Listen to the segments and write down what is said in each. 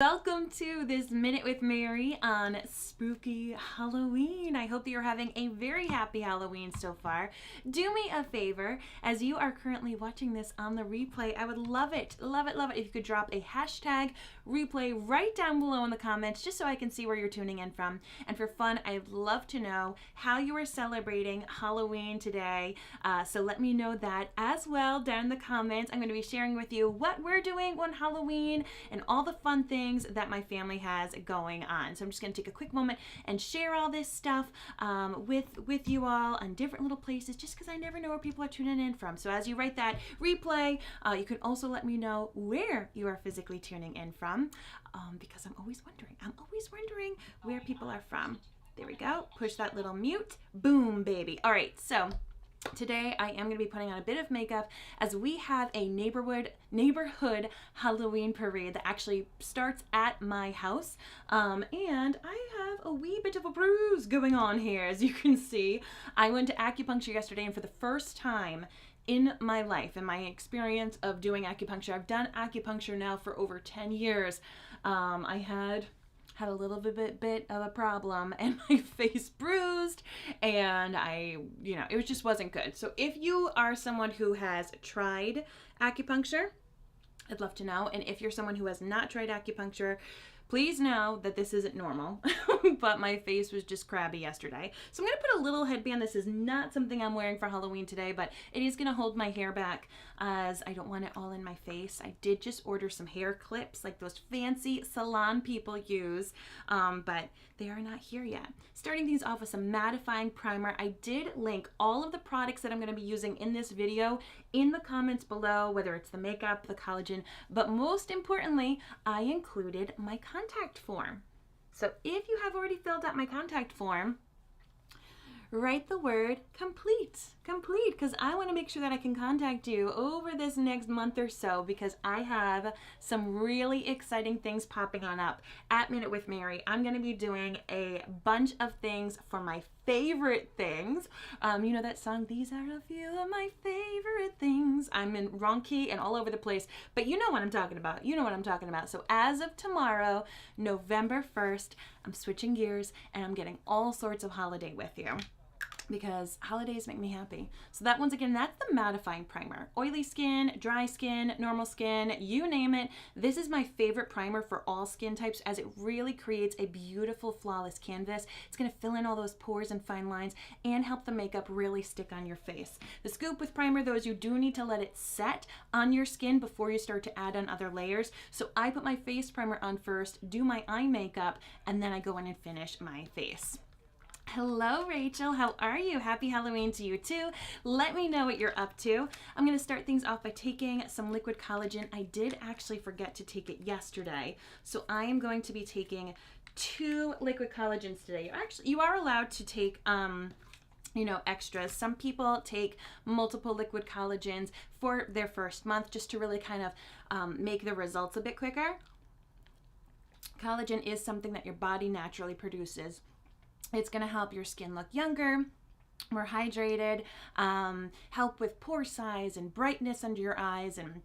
Welcome to this Minute with Mary on Spooky Halloween. I hope that you're having a very happy Halloween so far. Do me a favor, as you are currently watching this on the replay, I would love it if you could drop a hashtag replay right down below in the comments just so I can see where you're tuning in from. And for fun, I'd love to know how you are celebrating Halloween today. So let me know that as well down in the comments. I'm going to be sharing with you what we're doing on Halloween and all the fun things that my family has going on. So I'm just going to take a quick moment and share all this stuff with you all on different little places, just because I never know where people are tuning in from. So as you write that replay, you can also let me know where you are physically tuning in from, because I'm always wondering where people are from. There we go. Push that little mute. Boom, baby. All right, so today I am going to be putting on a bit of makeup as we have a neighborhood Halloween parade that actually starts at my house. And I have a wee bit of a bruise going on here, as you can see. I went to acupuncture yesterday, and for the first time in my life, in my experience of doing acupuncture, I've done acupuncture now for over 10 years. I had a little bit of a problem and my face bruised, and it just wasn't good. So if you are someone who has tried acupuncture, I'd love to know. And if you're someone who has not tried acupuncture, please know that this isn't normal, but my face was just crabby yesterday. So I'm going to put a little headband. This is not something I'm wearing for Halloween today, but it is going to hold my hair back as I don't want it all in my face. I did just order some hair clips like those fancy salon people use, but they are not here yet. Starting things off with some mattifying primer. I did link all of the products that I'm going to be using in this video in the comments below, whether it's the makeup, the collagen, but most importantly, I included my contact form. So if you have already filled out my contact form, write the word complete, because I want to make sure that I can contact you over this next month or so, because I have some really exciting things popping on up at Minute with Mary. I'm going to be doing a bunch of things for my favorite things. You know that song, "These are a few of my favorite things." I'm in wrong key and all over the place, but you know what I'm talking about. So as of tomorrow, November 1st, I'm switching gears and I'm getting all sorts of holiday with you, because holidays make me happy. So that, once again, that's the mattifying primer. Oily skin, dry skin, normal skin, you name it. This is my favorite primer for all skin types, as it really creates a beautiful, flawless canvas. It's gonna fill in all those pores and fine lines and help the makeup really stick on your face. The scoop with primer, though, is you do need to let it set on your skin before you start to add on other layers. So I put my face primer on first, do my eye makeup, and then I go in and finish my face. Hello, Rachel. How are you? Happy Halloween to you too. Let me know what you're up to. I'm going to start things off by taking some liquid collagen. I did actually forget to take it yesterday, so I am going to be taking 2 liquid collagens today. You are allowed to take extras. Some people take multiple liquid collagens for their first month, just to really kind of make the results a bit quicker. Collagen is something that your body naturally produces. It's going to help your skin look younger, more hydrated, help with pore size and brightness under your eyes, and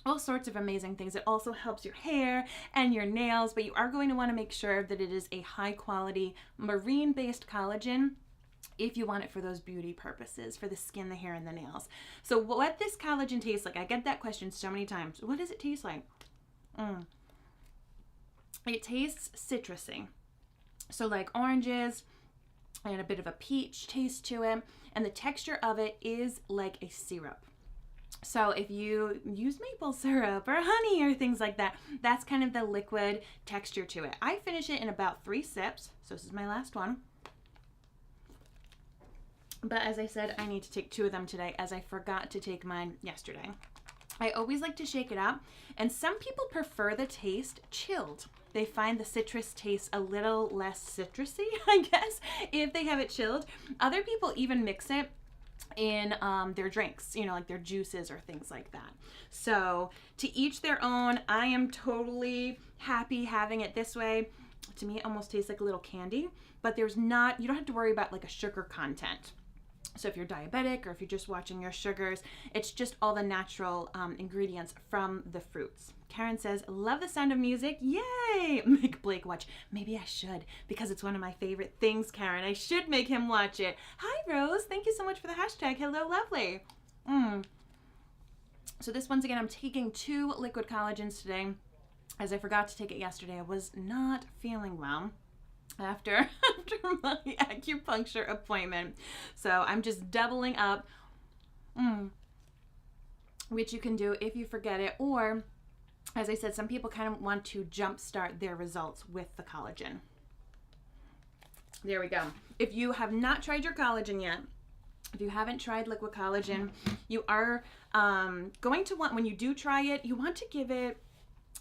all sorts of amazing things. It also helps your hair and your nails, but you are going to want to make sure that it is a high quality marine-based collagen if you want it for those beauty purposes, for the skin, the hair, and the nails. So what this collagen tastes like, I get that question so many times. What does it taste like? It tastes citrusy. So like oranges and a bit of a peach taste to it, and the texture of it is like a syrup. So if you use maple syrup or honey or things like that, that's kind of the liquid texture to it. I finish it in about 3 sips, so this is my last one. But as I said, I need to take 2 of them today, as I forgot to take mine yesterday. I always like to shake it up, and some people prefer the taste chilled. They find the citrus taste a little less citrusy, I guess, if they have it chilled. Other people even mix it in their drinks, like their juices or things like that. So to each their own. I am totally happy having it this way. To me, it almost tastes like a little candy, but you don't have to worry about like a sugar content. So if you're diabetic or if you're just watching your sugars, it's just all the natural ingredients from the fruits. Karen says, love the sound of music. Yay! Make Blake watch. Maybe I should, because it's one of my favorite things, Karen. I should make him watch it. Hi, Rose. Thank you so much for the hashtag. Hello, lovely. So this, once again, I'm taking 2 liquid collagens today, as I forgot to take it yesterday. I was not feeling well after my acupuncture appointment. So I'm just doubling up, which you can do if you forget it, or as I said, some people kind of want to jumpstart their results with the collagen. There we go. If you have not tried your collagen yet, if you haven't tried liquid collagen, you are going to want, when you do try it, you want to give it,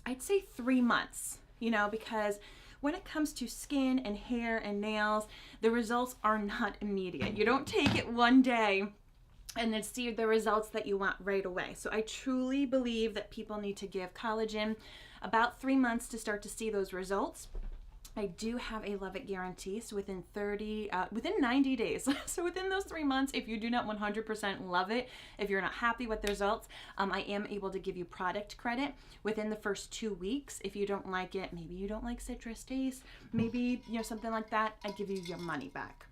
I'd say 3 months, because when it comes to skin and hair and nails, the results are not immediate. You don't take it one day and then see the results that you want right away. So I truly believe that people need to give collagen about 3 months to start to see those results. I do have a love it guarantee, so within 90 days. So within those 3 months, if you do not 100% love it, if you're not happy with the results, I am able to give you product credit within the first 2 weeks. If you don't like it, maybe you don't like citrus taste, maybe something like that, I give you your money back.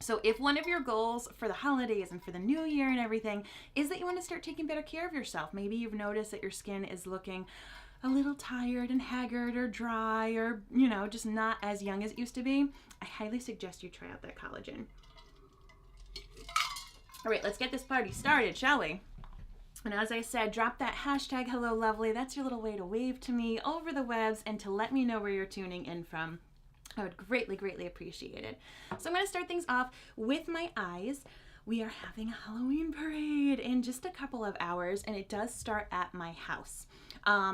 So if one of your goals for the holidays and for the new year and everything is that you want to start taking better care of yourself, maybe you've noticed that your skin is looking a little tired and haggard or dry or, just not as young as it used to be, I highly suggest you try out that collagen. All right, let's get this party started, shall we? And as I said, drop that hashtag hello lovely. That's your little way to wave to me over the webs and to let me know where you're tuning in from. I would greatly, greatly appreciate it. So I'm going to start things off with my eyes. We are having a Halloween parade in just a couple of hours, and it does start at my house.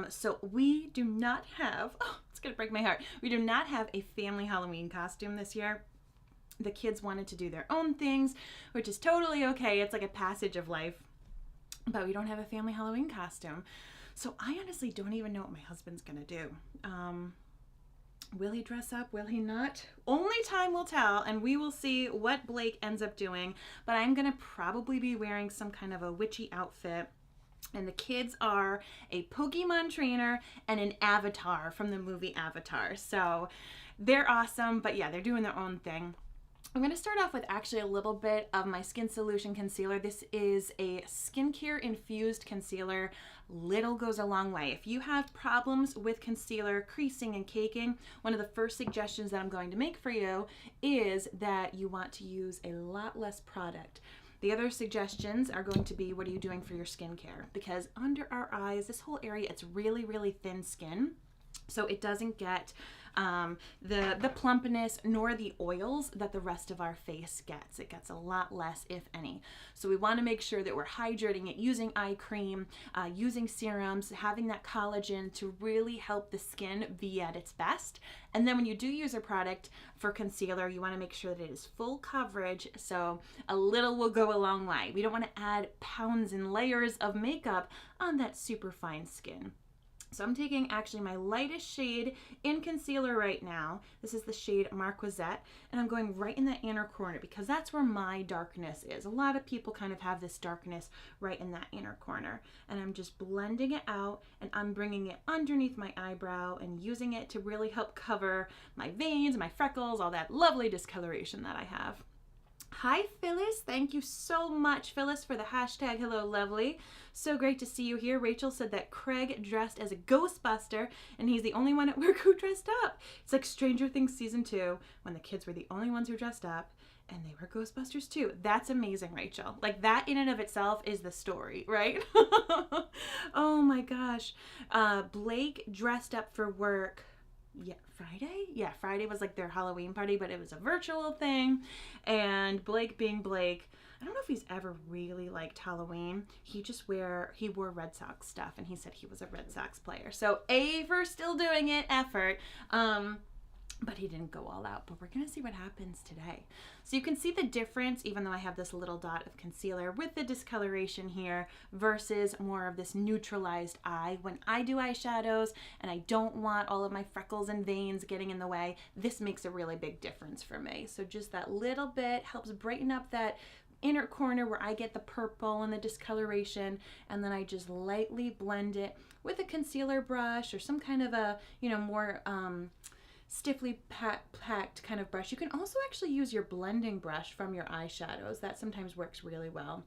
So we do not have, it's going to break my heart. We do not have a family Halloween costume this year. The kids wanted to do their own things, which is totally okay. It's like a passage of life, but we don't have a family Halloween costume. So I honestly don't even know what my husband's going to do. Will he dress up? Will he not? Only time will tell, and we will see what Blake ends up doing. But I'm going to probably be wearing some kind of a witchy outfit. And the kids are a Pokemon trainer and an avatar from the movie Avatar. So they're awesome, but yeah, they're doing their own thing. I'm going to start off with actually a little bit of my Skin Solution Concealer. This is a skincare infused concealer. Little goes a long way. If you have problems with concealer creasing and caking, one of the first suggestions that I'm going to make for you is that you want to use a lot less product. The other suggestions are going to be, what are you doing for your skincare? Because under our eyes, this whole area, it's really, really thin skin. So it doesn't get the plumpness nor the oils that the rest of our face gets. It gets a lot less, if any. So we want to make sure that we're hydrating it using eye cream, using serums, having that collagen to really help the skin be at its best. And then when you do use a product for concealer, you want to make sure that it is full coverage, so a little will go a long way. We don't want to add pounds and layers of makeup on that super fine skin. So I'm taking actually my lightest shade in concealer right now. This is the shade Marquisette, and I'm going right in that inner corner because that's where my darkness is. A lot of people kind of have this darkness right in that inner corner. And I'm just blending it out, and I'm bringing it underneath my eyebrow and using it to really help cover my veins, my freckles, all that lovely discoloration that I have. Hi Phyllis, thank you so much Phyllis for the hashtag hello lovely. So great to see you here. Rachel said that Craig dressed as a Ghostbuster and he's the only one at work who dressed up. It's like Stranger Things season 2 when the kids were the only ones who dressed up and they were Ghostbusters too. That's amazing, Rachel. Like that in and of itself is the story, right? Oh my gosh. Blake dressed up for work. Yeah, Friday? Yeah, Friday was like their Halloween party, but it was a virtual thing. And Blake being Blake, I don't know if he's ever really liked Halloween. He wore Red Sox stuff, and he said he was a Red Sox player. So A for still doing it, effort. But he didn't go all out. But we're going to see what happens today. So you can see the difference, even though I have this little dot of concealer with the discoloration here versus more of this neutralized eye. When I do eyeshadows and I don't want all of my freckles and veins getting in the way, this makes a really big difference for me. So just that little bit helps brighten up that inner corner where I get the purple and the discoloration, and then I just lightly blend it with a concealer brush or some kind of a, more stiffly packed kind of brush. You can also actually use your blending brush from your eyeshadows. That sometimes works really well.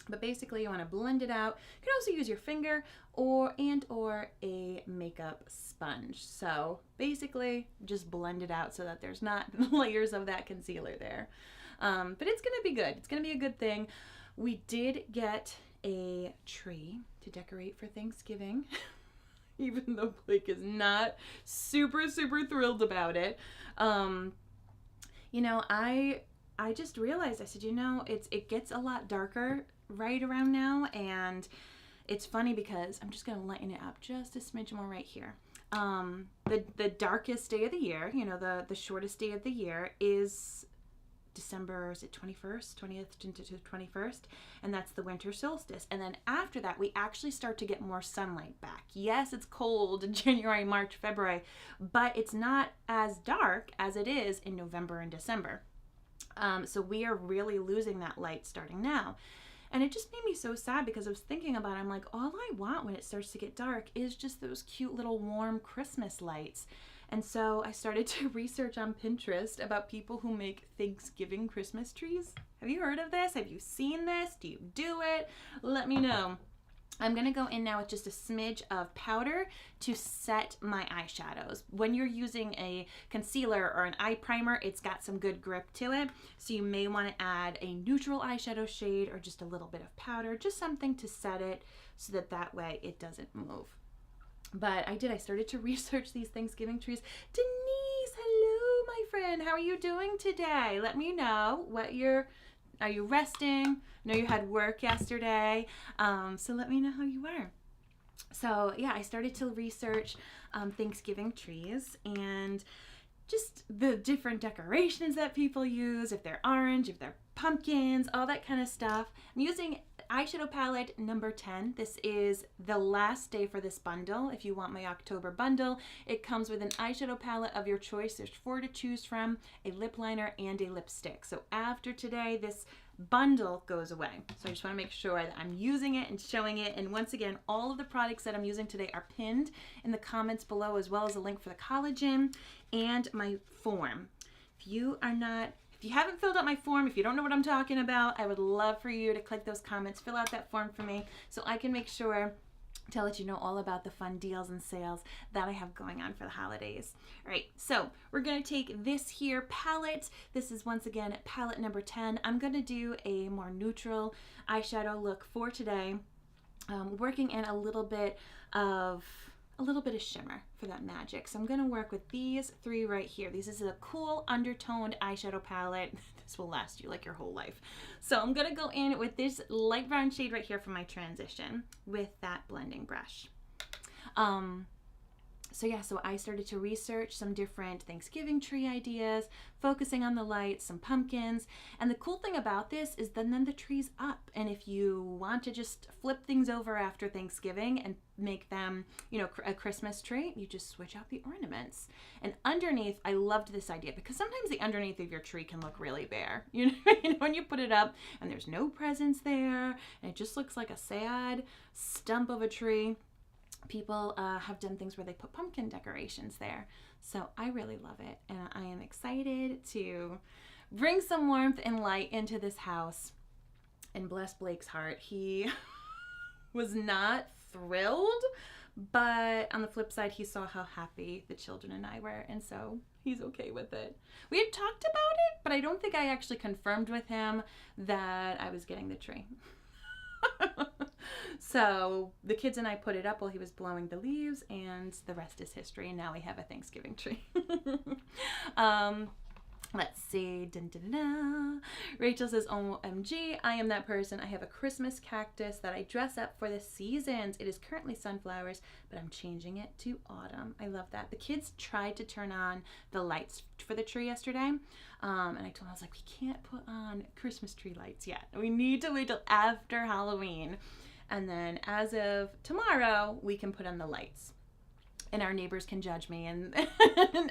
But basically you want to blend it out. You can also use your finger or a makeup sponge. So basically just blend it out so that there's not layers of that concealer there. But it's going to be good. It's going to be a good thing. We did get a tree to decorate for Thanksgiving. Even though Blake is not super thrilled about it. I just realized, I said, it gets a lot darker right around now, and it's funny because I'm just going to lighten it up just a smidge more right here. The darkest day of the year, the shortest day of the year is December, is it 21st, 20th to 21st, and that's the winter solstice. And then after that, we actually start to get more sunlight back. Yes, it's cold in January, March, February, but it's not as dark as it is in November and December. So we are really losing that light starting now. And it just made me so sad because I was thinking about it. I'm like, all I want when it starts to get dark is just those cute little warm Christmas lights. And so I started to research on Pinterest about people who make Thanksgiving Christmas trees. Have you heard of this? Have you seen this? Do you do it? Let me know. I'm going to go in now with just a smidge of powder to set my eyeshadows. When you're using a concealer or an eye primer, it's got some good grip to it. So you may want to add a neutral eyeshadow shade or just a little bit of powder, just something to set it so that way it doesn't move. But I started to research these Thanksgiving trees. Denise, hello, my friend. How are you doing today? Let me know are you resting? I know you had work yesterday, so let me know how you are. So yeah, I started to research Thanksgiving trees and just the different decorations that people use, if they're orange, if they're pumpkins, all that kind of stuff. I'm using eyeshadow palette number 10. This is the last day for this bundle. If you want my October bundle, it comes with an eyeshadow palette of your choice. There's 4 to choose from, a lip liner and a lipstick. So after today, this bundle goes away. So I just want to make sure that I'm using it and showing it. And once again, all of the products that I'm using today are pinned in the comments below, as well as a link for the collagen and my form. If you haven't filled out my form, if you don't know what I'm talking about, I would love for you to click those comments, fill out that form for me so I can make sure to let you know all about the fun deals and sales that I have going on for the holidays. All right, so we're going to take this here palette. This is once again palette number 10. I'm going to do a more neutral eyeshadow look for today, working in a little bit of shimmer for that magic. So I'm going to work with these 3 right here. This is a cool undertoned eyeshadow palette. This will last you like your whole life. So I'm going to go in with this light brown shade right here for my transition with that blending brush. So I started to research some different Thanksgiving tree ideas, focusing on the lights, some pumpkins. And the cool thing about this is then the tree's up. And if you want to just flip things over after Thanksgiving and make them, a Christmas tree, you just switch out the ornaments. And underneath, I loved this idea because sometimes the underneath of your tree can look really bare. When you put it up and there's no presents there and it just looks like a sad stump of a tree. People have done things where they put pumpkin decorations there. So I really love it. And I am excited to bring some warmth and light into this house. And bless Blake's heart, he was not thrilled. But on the flip side, he saw how happy the children and I were. And so he's okay with it. We had talked about it, but I don't think I actually confirmed with him that I was getting the tree. So the kids and I put it up while he was blowing the leaves, and the rest is history. And now we have a Thanksgiving tree. Let's see. Dun, dun, dun, dun. Rachel says, OMG, I am that person. I have a Christmas cactus that I dress up for the seasons. It is currently sunflowers, but I'm changing it to autumn. I love that. The kids tried to turn on the lights for the tree yesterday. And I told them, I was like, we can't put on Christmas tree lights yet. We need to wait till after Halloween. And then as of tomorrow, we can put on the lights. and our neighbors can judge me and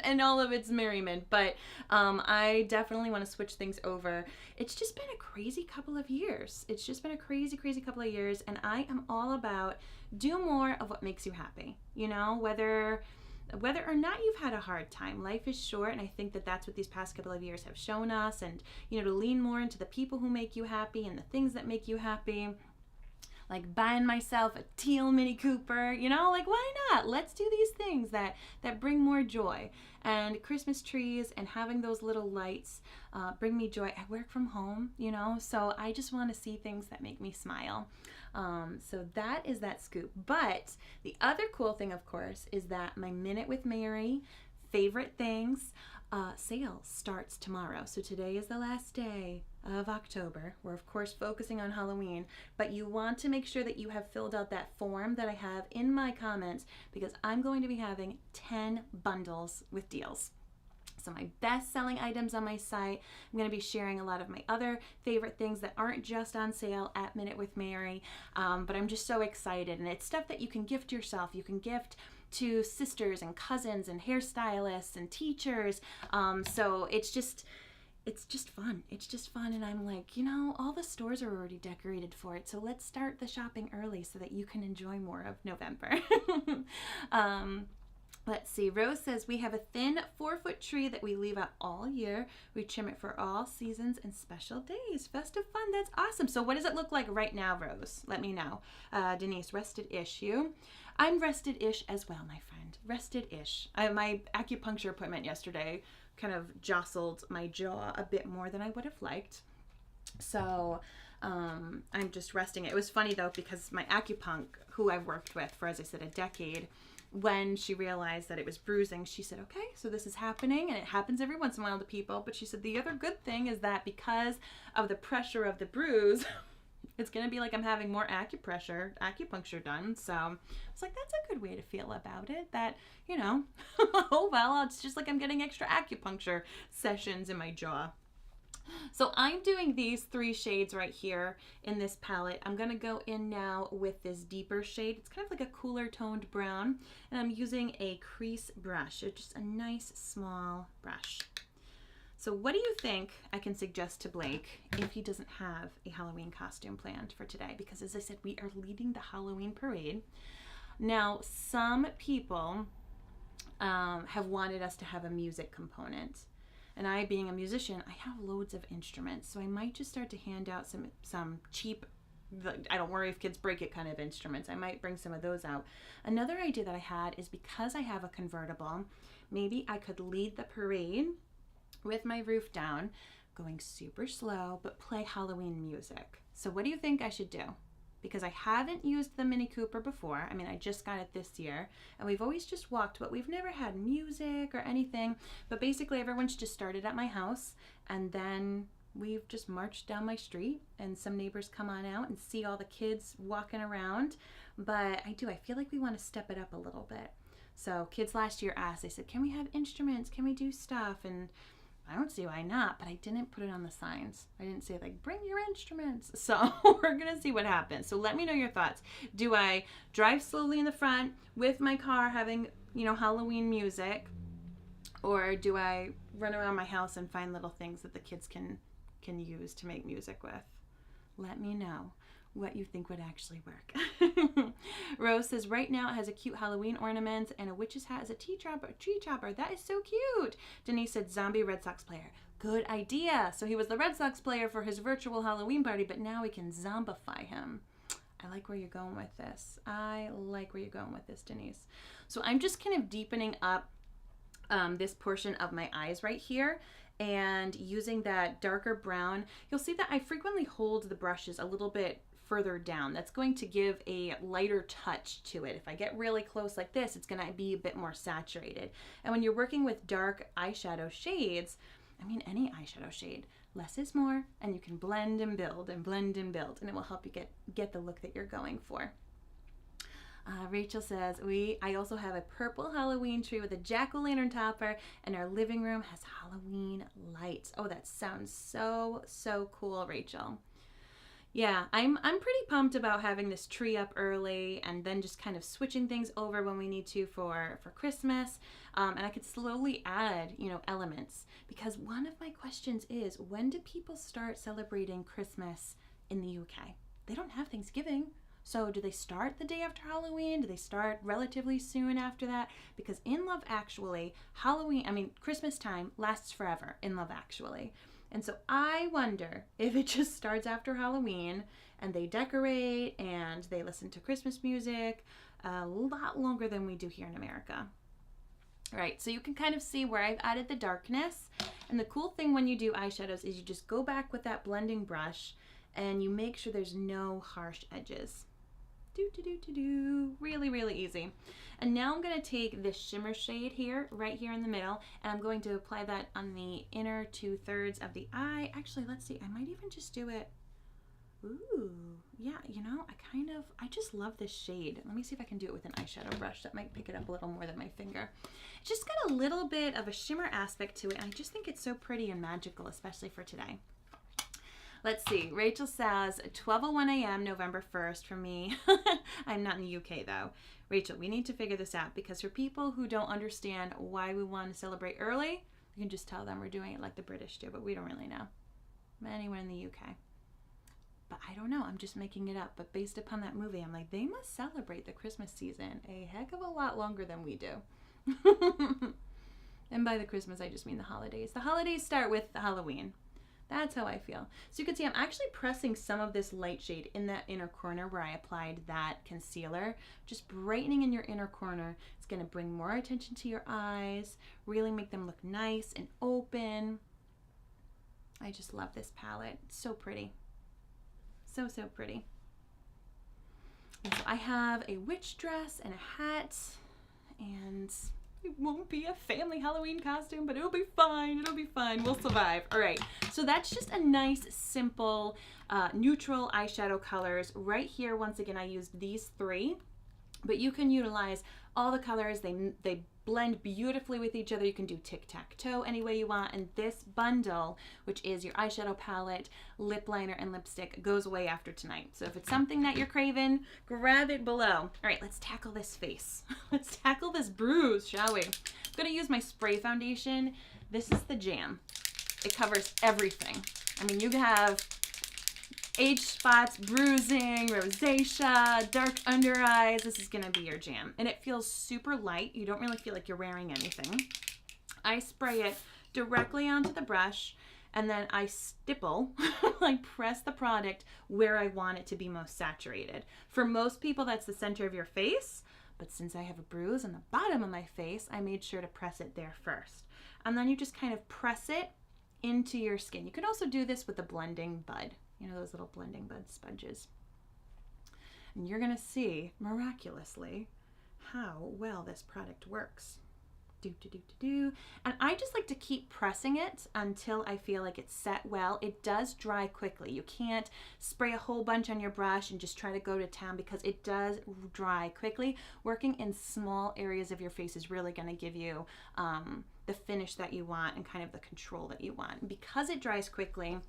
and all of its merriment. But I definitely want to switch things over. It's just been a crazy couple of years. It's just been a crazy, crazy couple of years, and I am all about do more of what makes you happy. You know, whether or not you've had a hard time, life is short, and I think that that's what these past couple of years have shown us. And you know, to lean more into the people who make you happy and the things that make you happy. Like buying myself a teal Mini Cooper, you know, like why not? Let's do these things that bring more joy. And Christmas trees and having those little lights bring me joy. I work from home, you know, so I just want to see things that make me smile. So that is that scoop. But the other cool thing, of course, is that my Minute with Mary favorite things sale starts tomorrow. So today is the last day of October. We're of course focusing on Halloween, but you want to make sure that you have filled out that form that I have in my comments, because I'm going to be having 10 bundles with deals. So my best selling items on my site. I'm going to be sharing a lot of my other favorite things that aren't just on sale at Minute with Mary, but I'm just so excited. And it's stuff that you can gift yourself. You can gift to sisters and cousins and hairstylists and teachers. So it's just fun. It's just fun. And I'm like, you know, all the stores are already decorated for it. So let's start the shopping early so that you can enjoy more of November. Let's see. Rose says, we have a thin 4-foot tree that we leave out all year. We trim it for all seasons and special days. Festive fun. That's awesome. So what does it look like right now, Rose? Let me know. Denise, rested-ish. You? I'm rested-ish as well, my friend. Rested-ish. My acupuncture appointment yesterday kind of jostled my jaw a bit more than I would have liked. So I'm just resting. It was funny, though, because my acupunct, who I've worked with for, as I said, a decade, when she realized that it was bruising, she said, okay, so this is happening, and it happens every once in a while to people, but she said the other good thing is that because of the pressure of the bruise, it's going to be like I'm having more acupuncture done. So I was like, that's a good way to feel about it, that, you know, oh, well, it's just like I'm getting extra acupuncture sessions in my jaw. So I'm doing these 3 shades right here in this palette. I'm going to go in now with this deeper shade. It's kind of like a cooler toned brown, and I'm using a crease brush. It's just a nice small brush. So what do you think I can suggest to Blake if he doesn't have a Halloween costume planned for today? Because as I said, we are leading the Halloween parade. Now, some people have wanted us to have a music component. And I, being a musician, I have loads of instruments, so I might just start to hand out some cheap, I don't worry if kids break it kind of instruments. I might bring some of those out. Another idea that I had is, because I have a convertible, maybe I could lead the parade with my roof down, going super slow, but play Halloween music. So what do you think I should do? Because I haven't used the Mini Cooper before. I mean, I just got it this year, and we've always just walked, but we've never had music or anything. But basically, everyone's just started at my house, and then we've just marched down my street, and some neighbors come on out and see all the kids walking around. But I feel like we want to step it up a little bit. So kids last year asked, they said, can we have instruments? Can we do stuff? And I don't see why not, but I didn't put it on the signs. I didn't say, like, bring your instruments. So we're going to see what happens. So let me know your thoughts. Do I drive slowly in the front with my car having, you know, Halloween music? Or do I run around my house and find little things that the kids can use to make music with? Let me know what you think would actually work. Rose says, right now it has a cute Halloween ornament and a witch's hat as a tree chopper. That is so cute. Denise said, zombie Red Sox player. Good idea. So he was the Red Sox player for his virtual Halloween party, but now we can zombify him. I like where you're going with this. Denise. So I'm just kind of deepening up this portion of my eyes right here, and using that darker brown. You'll see that I frequently hold the brushes a little bit further down. That's going to give a lighter touch to it. If I get really close like this, it's going to be a bit more saturated. And when you're working with dark eyeshadow shades, I mean any eyeshadow shade, less is more, and you can blend and build and blend and build, and it will help you get the look that you're going for. Rachel says, I also have a purple Halloween tree with a jack-o'-lantern topper, and our living room has Halloween lights. Oh, that sounds so cool, Rachel. Yeah, I'm pretty pumped about having this tree up early and then just kind of switching things over when we need to for Christmas. And I could slowly add, elements, because one of my questions is, when do people start celebrating Christmas in the UK? They don't have Thanksgiving. So do they start the day after Halloween? Do they start relatively soon after that? Because in Love Actually, Christmas time lasts forever in Love Actually. And so I wonder if it just starts after Halloween and they decorate and they listen to Christmas music a lot longer than we do here in America. All right, so you can kind of see where I've added the darkness. And the cool thing when you do eyeshadows is you just go back with that blending brush and you make sure there's no harsh edges. Really, really easy. And now I'm going to take this shimmer shade here, right here in the middle, and I'm going to apply that on the inner 2/3 of the eye. Actually, let's see, I might even just do it. Ooh, yeah, I just love this shade. Let me see if I can do it with an eyeshadow brush. That might pick it up a little more than my finger. It's just got a little bit of a shimmer aspect to it, and I just think it's so pretty and magical, especially for today. Let's see. Rachel says 12:01 a.m. November 1st for me. I'm not in the UK though. Rachel, we need to figure this out, because for people who don't understand why we want to celebrate early, you can just tell them we're doing it like the British do, but we don't really know. Anywhere in the UK. But I don't know. I'm just making it up. But based upon that movie, I'm like, they must celebrate the Christmas season a heck of a lot longer than we do. And by the Christmas, I just mean the holidays. The holidays start with Halloween. That's how I feel. So you can see I'm actually pressing some of this light shade in that inner corner where I applied that concealer. Just brightening in your inner corner. It's going to bring more attention to your eyes, really make them look nice and open. I just love this palette. It's so pretty. So, so pretty. And so I have a witch dress and a hat, and it won't be a family Halloween costume, but it'll be fine. It'll be fine. We'll survive. All right. So that's just a nice, simple, neutral eyeshadow colors. Right here, once again, I used these 3, but you can utilize all the colors. They blend beautifully with each other. You can do tic-tac-toe any way you want. And this bundle, which is your eyeshadow palette, lip liner, and lipstick, goes away after tonight. So if it's something that you're craving, grab it below. All right, let's tackle this face. Let's tackle this bruise, shall we? I'm going to use my spray foundation. This is the jam. It covers everything. I mean, you have age spots, bruising, rosacea, dark under eyes. This is going to be your jam. And it feels super light. You don't really feel like you're wearing anything. I spray it directly onto the brush, and then I stipple, I press the product where I want it to be most saturated. For most people, that's the center of your face. But since I have a bruise on the bottom of my face, I made sure to press it there first. And then you just kind of press it into your skin. You could also do this with a blending bud. You know, those little blending bud sponges. And you're going to see, miraculously, how well this product works. And I just like to keep pressing it until I feel like it's set well. It does dry quickly. You can't spray a whole bunch on your brush and just try to go to town, because it does dry quickly. Working in small areas of your face is really going to give you the finish that you want and kind of the control that you want. And because it dries quickly,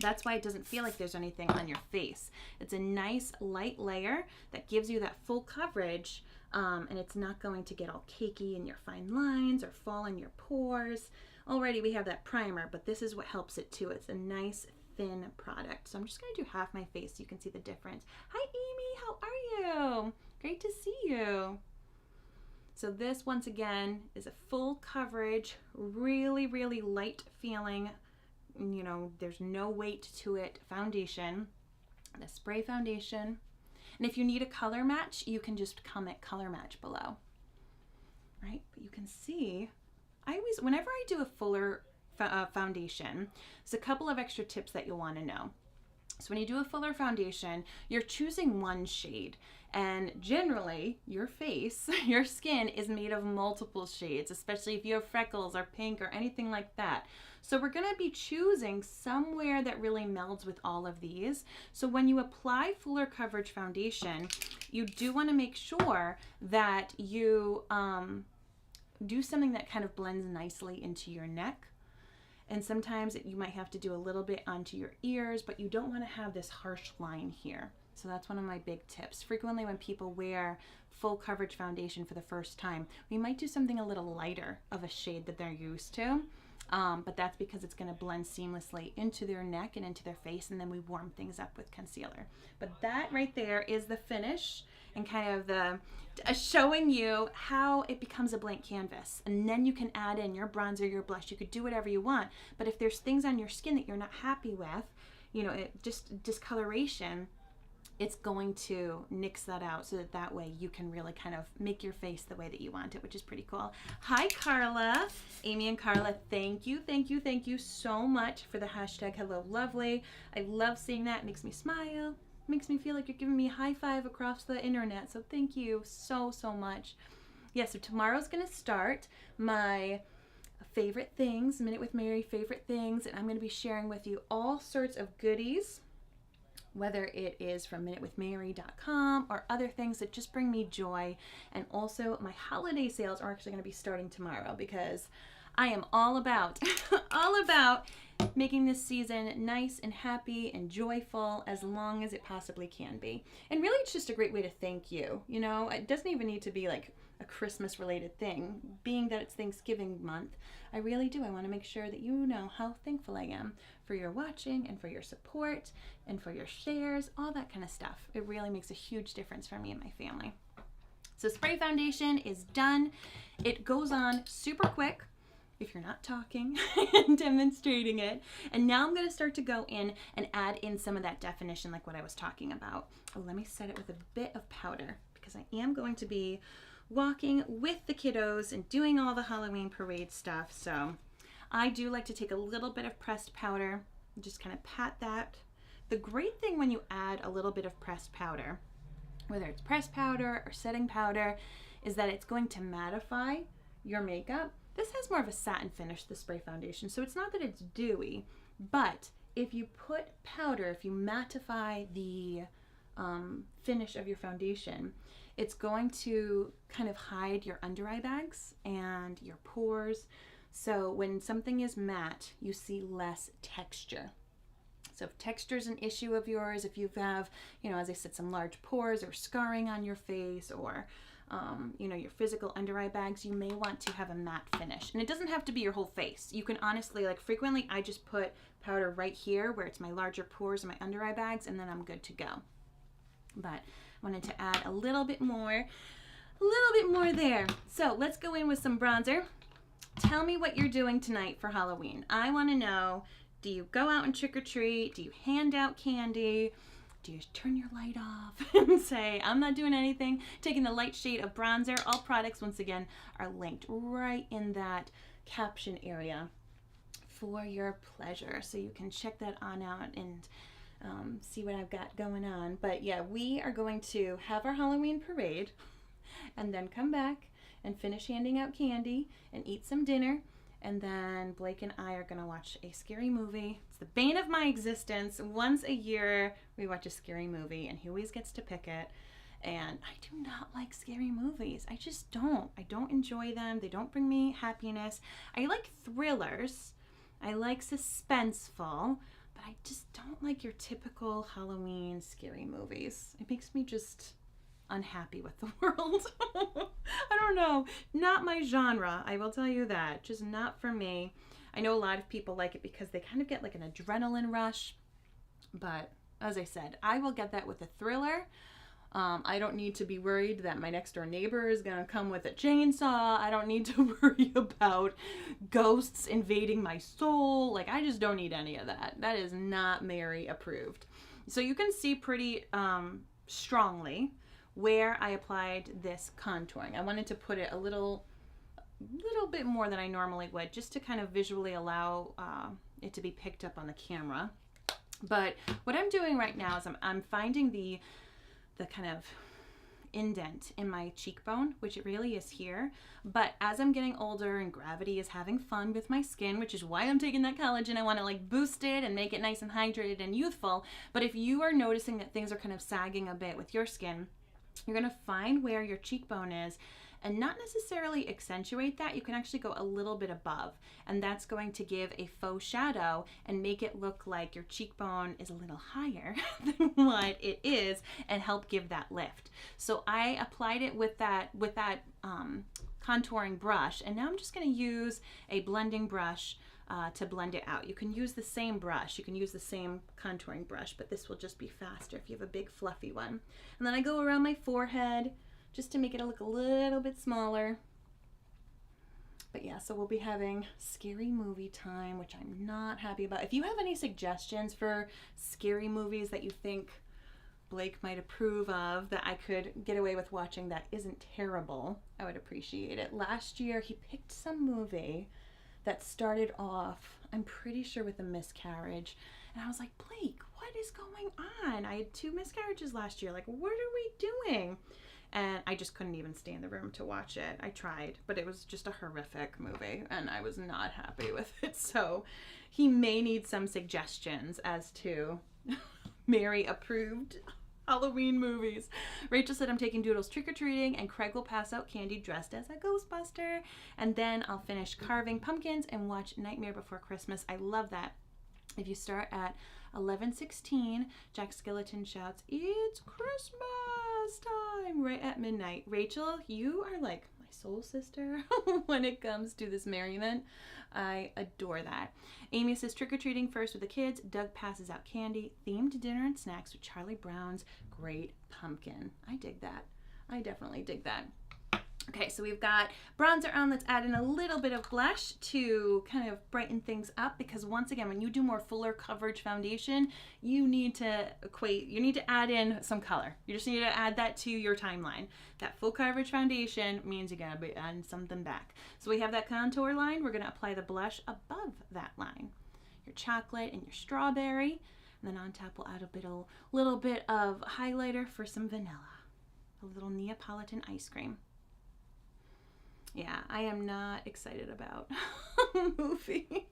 that's why it doesn't feel like there's anything on your face. It's a nice light layer that gives you that full coverage, and it's not going to get all cakey in your fine lines or fall in your pores. Already we have that primer, but this is what helps it too. It's a nice thin product. So I'm just going to do half my face so you can see the difference. Hi Amy, how are you? Great to see you. So this, once again, is a full coverage, really, really light feeling, you know, there's no weight to it, foundation, the spray foundation. And if you need a color match, you can just comment color match below, right? But you can see, whenever I do a fuller foundation, there's a couple of extra tips that you'll want to know. So when you do a fuller foundation, you're choosing one shade, and generally your face, your skin is made of multiple shades, especially if you have freckles or pink or anything like that. So we're going to be choosing somewhere that really melds with all of these. So when you apply fuller coverage foundation, you do want to make sure that you do something that kind of blends nicely into your neck. And sometimes you might have to do a little bit onto your ears, but you don't want to have this harsh line here. So that's one of my big tips. Frequently when people wear full coverage foundation for the first time, we might do something a little lighter of a shade that they're used to. But that's because it's going to blend seamlessly into their neck and into their face, and then we warm things up with concealer. But that right there is the finish, and kind of the showing you how it becomes a blank canvas. And then you can add in your bronzer, your blush, you could do whatever you want. But if there's things on your skin that you're not happy with, you know, just discoloration, it's going to nix that out so that way you can really kind of make your face the way that you want it, which is pretty cool. Hi, Carla. Amy and Carla, thank you so much for the hashtag Hello Lovely. I love seeing that. It makes me smile. It makes me feel like you're giving me a high five across the internet. So thank you so much. Yeah, so tomorrow's going to start my favorite things, Minute with Mary favorite things, and I'm going to be sharing with you all sorts of goodies, whether it is from minutewithmary.com or other things that just bring me joy. And also my holiday sales are actually going to be starting tomorrow, because I am all about making this season nice and happy and joyful as long as it possibly can be. And really it's just a great way to thank you. You know, it doesn't even need to be like a Christmas related thing. Being that it's Thanksgiving month, I really do. I want to make sure that you know how thankful I am for your watching and for your support and for your shares, all that kind of stuff. It really makes a huge difference for me and my family. So spray foundation is done. It goes on super quick if you're not talking and demonstrating it. And now I'm going to start to go in and add in some of that definition like what I was talking about. Oh, let me set it with a bit of powder, because I am going to be walking with the kiddos and doing all the Halloween parade stuff. So I do like to take a little bit of pressed powder and just kind of pat that. The great thing when you add a little bit of pressed powder, whether it's pressed powder or setting powder, is that it's going to mattify your makeup. This has more of a satin finish, the spray foundation, so it's not that it's dewy, but if you put powder, if you mattify the finish of your foundation, it's going to kind of hide your under eye bags and your pores. So when something is matte, you see less texture. So if texture is an issue of yours, if you have, you know, as I said, some large pores or scarring on your face, or you know, your physical under eye bags, you may want to have a matte finish. And it doesn't have to be your whole face. You can honestly, like frequently, I just put powder right here where it's my larger pores and my under eye bags, and then I'm good to go. But I wanted to add a little bit more there. So let's go in with some bronzer. Tell me what you're doing tonight for Halloween. I want to know, do you go out and trick or treat? Do you hand out candy? Do you turn your light off and say, I'm not doing anything? Taking the light shade of bronzer. All products, once again, are linked right in that caption area for your pleasure. So you can check that on out and see what I've got going on. But yeah, we are going to have our Halloween parade and then come back and finish handing out candy and eat some dinner. And then Blake and I are going to watch a scary movie. It's the bane of my existence. Once a year, we watch a scary movie, and he always gets to pick it. And I do not like scary movies. I just don't. I don't enjoy them. They don't bring me happiness. I like thrillers. I like suspenseful. But I just don't like your typical Halloween scary movies. It makes me just unhappy with the world. I don't know. Not my genre, I will tell you that. Just not for me. I know a lot of people like it because they kind of get like an adrenaline rush. But as I said, I will get that with a thriller. I don't need to be worried that my next door neighbor is going to come with a chainsaw. I don't need to worry about ghosts invading my soul. Like, I just don't need any of that. That is not Mary approved. So you can see pretty strongly where I applied this contouring. I wanted to put it a little bit more than I normally would, just to kind of visually allow it to be picked up on the camera. But what I'm doing right now is I'm finding the kind of indent in my cheekbone, which it really is here. But as I'm getting older and gravity is having fun with my skin, which is why I'm taking that collagen, I want to like boost it and make it nice and hydrated and youthful. But if you are noticing that things are kind of sagging a bit with your skin, you're going to find where your cheekbone is and not necessarily accentuate that. You can actually go a little bit above, and that's going to give a faux shadow and make it look like your cheekbone is a little higher than what it is, and help give that lift. So I applied it with that contouring brush, and now I'm just going to use a blending brush to blend it out. You can use the same brush, you can use the same contouring brush, but this will just be faster if you have a big fluffy one. And then I go around my forehead just to make it look a little bit smaller. But yeah, so we'll be having scary movie time, which I'm not happy about. If you have any suggestions for scary movies that you think Blake might approve of, that I could get away with watching that isn't terrible, I would appreciate it. Last year he picked some movie that started off, I'm pretty sure, with a miscarriage. And I was like, Blake, what is going on? I had 2 miscarriages last year. Like, what are we doing? And I just couldn't even stay in the room to watch it. I tried, but it was just a horrific movie, and I was not happy with it. So he may need some suggestions as to Mary approved Halloween movies. Rachel said, I'm taking Doodles trick-or-treating, and Craig will pass out candy dressed as a Ghostbuster. And then I'll finish carving pumpkins and watch Nightmare Before Christmas. I love that. If you start at 11:16, Jack Skeleton shouts, it's Christmas time, right at midnight. Rachel, you are like my soul sister when it comes to this merriment. I adore that. Amy says, trick-or-treating first with the kids. Doug passes out candy. Themed dinner and snacks with Charlie Brown's Great Pumpkin. I dig that. I definitely dig that. Okay, so we've got bronzer on. Let's add in a little bit of blush to kind of brighten things up, because once again, when you do more fuller coverage foundation, you need to add in some color. You just need to add that to your timeline. That full coverage foundation means you gotta be adding something back. So we have that contour line. We're gonna apply the blush above that line. Your chocolate and your strawberry. And then on top we'll add a little bit of highlighter for some vanilla. A little Neapolitan ice cream. Yeah, I am not excited about a movie.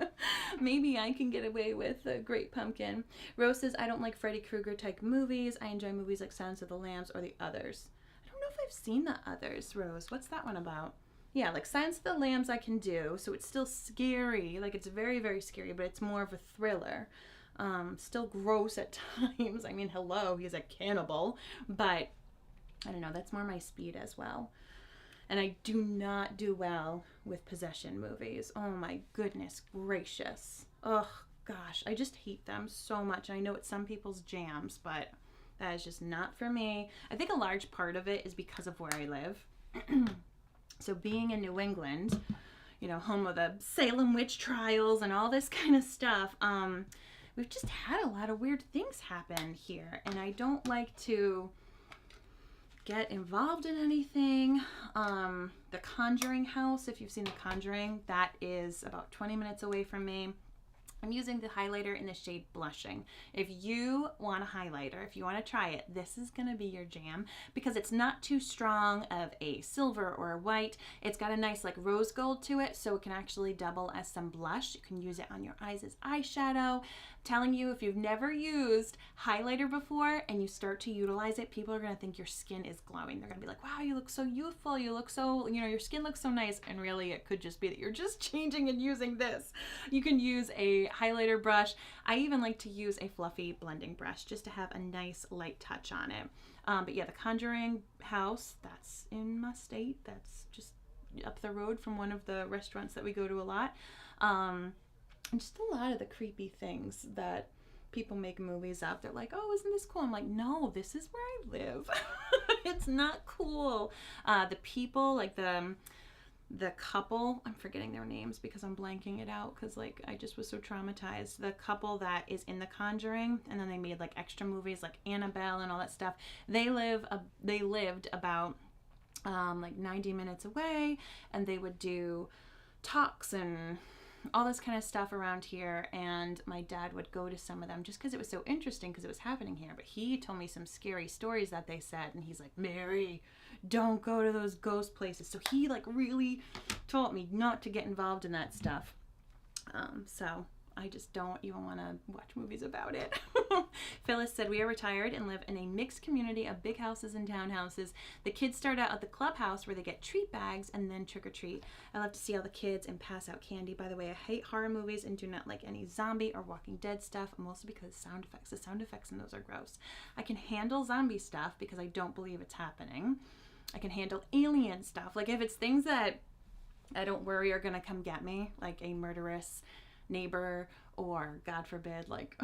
Maybe I can get away with a Great Pumpkin. Rose says, I don't like Freddy Krueger type movies. I enjoy movies like Silence of the Lambs or The Others. I don't know if I've seen The Others, Rose. What's that one about? Yeah, like Silence of the Lambs I can do, so it's still scary. Like, it's very, very scary, but it's more of a thriller. Still gross at times. I mean, hello, he's a cannibal. But, I don't know, that's more my speed as well. And I do not do well with possession movies. Oh my goodness gracious. Oh gosh, I just hate them so much. I know it's some people's jams, but that is just not for me. I think a large part of it is because of where I live. So being in New England, you know, home of the Salem witch trials and all this kind of stuff, we've just had a lot of weird things happen here, and I don't like to get involved in anything. The Conjuring house, if you've seen The Conjuring, that is about 20 minutes away from me. I'm using the highlighter in the shade Blushing. If you want a highlighter, if you want to try it, this is going to be your jam, because it's not too strong of a silver or a white. It's got a nice like rose gold to it, so it can actually double as some blush. You can use it on your eyes as eyeshadow. Telling you, if you've never used highlighter before and you start to utilize it, people are going to think your skin is glowing. They're going to be like, wow, you look so youthful. You look so, you know, your skin looks so nice. And really, it could just be that you're just changing and using this. You can use a highlighter brush. I even like to use a fluffy blending brush just to have a nice light touch on it. But yeah, the Conjuring house, that's in my state. That's just up the road from one of the restaurants that we go to a lot. And just a lot of the creepy things that people make movies of. They're like, oh, isn't this cool? I'm like, no, this is where I live. It's not cool. The people, like the couple, I'm forgetting their names because I'm blanking it out because like I just was so traumatized. The couple that is in The Conjuring, and then they made like extra movies like Annabelle and all that stuff. They lived about like 90 minutes away, and they would do talks and all this kind of stuff around here, and my dad would go to some of them just because it was so interesting because it was happening here. But he told me some scary stories that they said, and he's like, Mary, don't go to those ghost places. So he like really taught me not to get involved in that stuff. So I just don't even want to watch movies about it. Phyllis said, we are retired and live in a mixed community of big houses and townhouses. The kids start out at the clubhouse where they get treat bags and then trick or treat. I love to see all the kids and pass out candy. By the way, I hate horror movies and do not like any zombie or Walking Dead stuff, mostly because the sound effects in those are gross. I can handle zombie stuff because I don't believe it's happening. I can handle alien stuff. Like if it's things that I don't worry are gonna come get me, like a murderous neighbor or, God forbid, like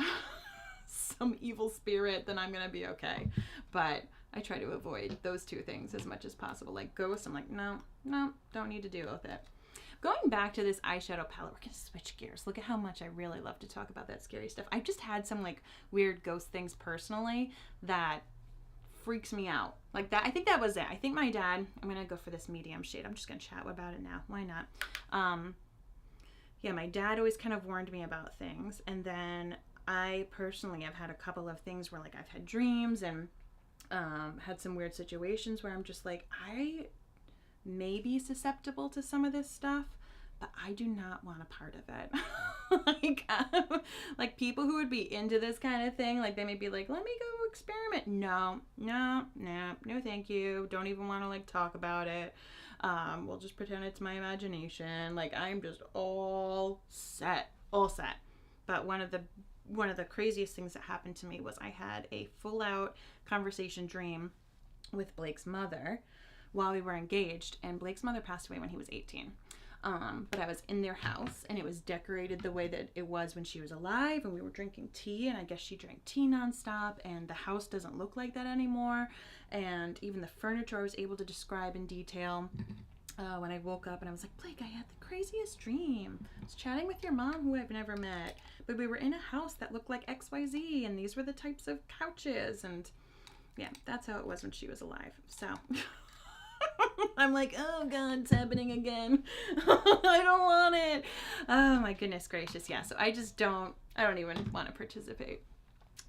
some evil spirit, then I'm gonna be okay. But I try to avoid those two things as much as possible. Like ghosts, I'm like, no, don't need to deal with it. Going back to this eyeshadow palette, we're gonna switch gears. Look at how much I really love to talk about that scary stuff. I've just had some like weird ghost things personally that freaks me out. Like that, I think that was it. I think my dad, I'm gonna go for this medium shade. I'm just gonna chat about it now. Why not? Yeah, my dad always kind of warned me about things. And then I personally have had a couple of things where like I've had dreams and had some weird situations where I'm just like, I may be susceptible to some of this stuff, but I do not want a part of it. like people who would be into this kind of thing, like they may be like, let me go experiment. No, thank you. Don't even want to like talk about it. We'll just pretend it's my imagination. Like I'm just all set. But one of the craziest things that happened to me was I had a full out conversation dream with Blake's mother while we were engaged, and Blake's mother passed away when he was 18. But I was in their house and it was decorated the way that it was when she was alive, and we were drinking tea, and I guess she drank tea nonstop, and the house doesn't look like that anymore. And even the furniture I was able to describe in detail. When I woke up and I was like, Blake, I had the craziest dream. I was chatting with your mom who I've never met, but we were in a house that looked like XYZ, and these were the types of couches, and yeah, that's how it was when she was alive. So I'm like, oh God, it's happening again. I don't want it. Oh my goodness gracious. Yeah, so I don't even want to participate.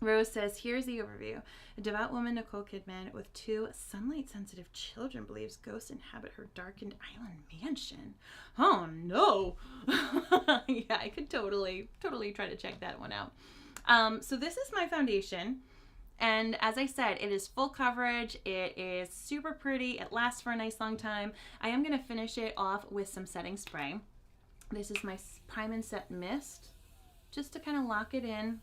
Rose says, here's the overview. A devout woman, Nicole Kidman, with 2 sunlight-sensitive children, believes ghosts inhabit her darkened island mansion. Oh no. Yeah, I could totally try to check that one out. So this is my foundation. And as I said, it is full coverage. It is super pretty. It lasts for a nice long time. I am going to finish it off with some setting spray. This is my Prime and Set Mist, just to kind of lock it in.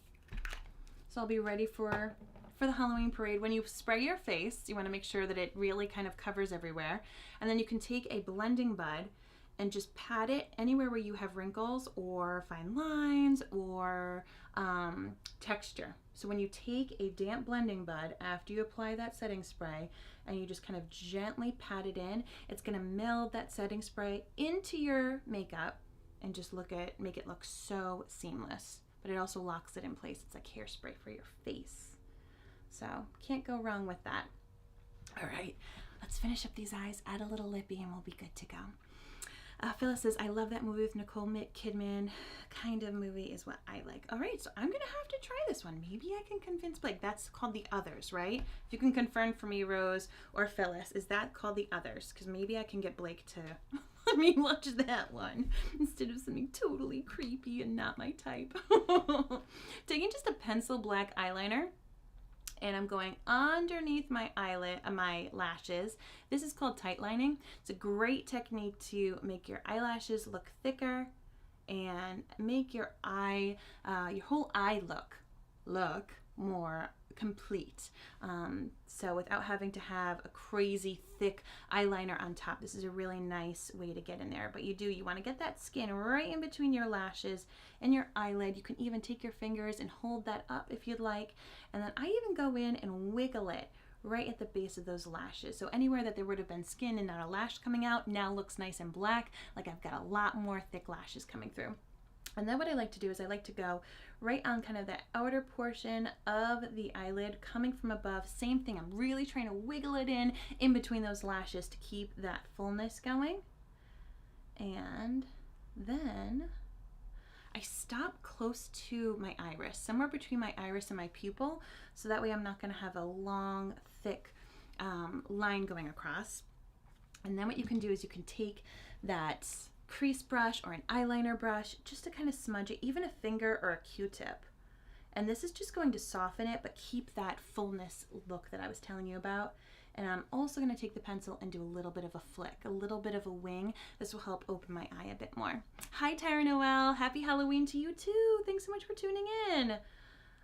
So I'll be ready for the Halloween parade. When you spray your face, you want to make sure that it really kind of covers everywhere. And then you can take a blending bud and just pat it anywhere where you have wrinkles or fine lines or texture. So when you take a damp blending bud after you apply that setting spray and you just kind of gently pat it in, it's going to meld that setting spray into your makeup and just make it look so seamless. But it also locks it in place. It's like hairspray for your face. So can't go wrong with that. All right, let's finish up these eyes, add a little lippy, and we'll be good to go. Phyllis says, I love that movie with Nicole Kidman. Kind of movie is what I like. All right, so I'm going to have to try this one. Maybe I can convince Blake. That's called The Others, right? If you can confirm for me, Rose or Phyllis, is that called The Others? Because maybe I can get Blake to let me watch that one instead of something totally creepy and not my type. Taking just a pencil black eyeliner, and I'm going underneath my eyelid, my lashes. This is called tight lining. It's a great technique to make your eyelashes look thicker and make your whole eye look more complete. So without having to have a crazy thick eyeliner on top, this is a really nice way to get in there. But you want to get that skin right in between your lashes and your eyelid. You can even take your fingers and hold that up if you'd like. And then I even go in and wiggle it right at the base of those lashes. So anywhere that there would have been skin and not a lash coming out now looks nice and black, like I've got a lot more thick lashes coming through. And then what I like to do is I like to go right on kind of the outer portion of the eyelid coming from above. Same thing, I'm really trying to wiggle it in between those lashes to keep that fullness going. And then I stop close to my iris, somewhere between my iris and my pupil, so that way I'm not going to have a long, thick line going across. And then what you can do is you can take that crease brush or an eyeliner brush just to kind of smudge it, even a finger or a Q-tip. And this is just going to soften it, but keep that fullness look that I was telling you about. And I'm also going to take the pencil and do a little bit of a flick, a little bit of a wing. This will help open my eye a bit more. Hi, Tara Noel. Happy Halloween to you too. Thanks so much for tuning in.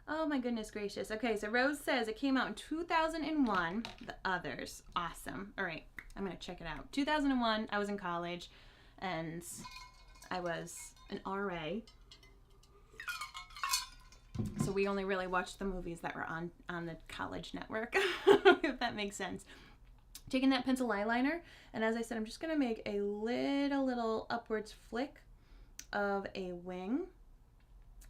Oh my goodness gracious. Okay, so Rose says it came out in 2001. The Others. Awesome. All right, I'm going to check it out. 2001, I was in college and I was an RA. So we only really watched the movies that were on the college network, if that makes sense. Taking that pencil eyeliner, and as I said, I'm just going to make a little upwards flick of a wing.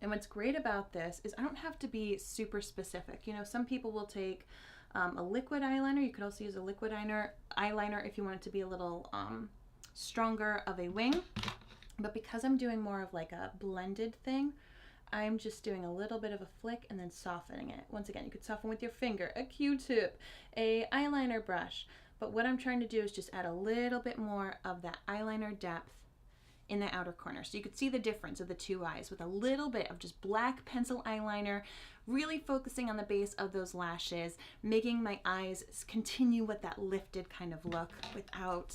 And what's great about this is I don't have to be super specific. You know, some people will take a liquid eyeliner. You could also use a liquid eyeliner if you want it to be a little stronger of a wing. But because I'm doing more of like a blended thing, I'm just doing a little bit of a flick and then softening it. Once again, you could soften with your finger, a Q-tip, a eyeliner brush. But what I'm trying to do is just add a little bit more of that eyeliner depth in the outer corner. So you could see the difference of the two eyes with a little bit of just black pencil eyeliner, really focusing on the base of those lashes, making my eyes continue with that lifted kind of look without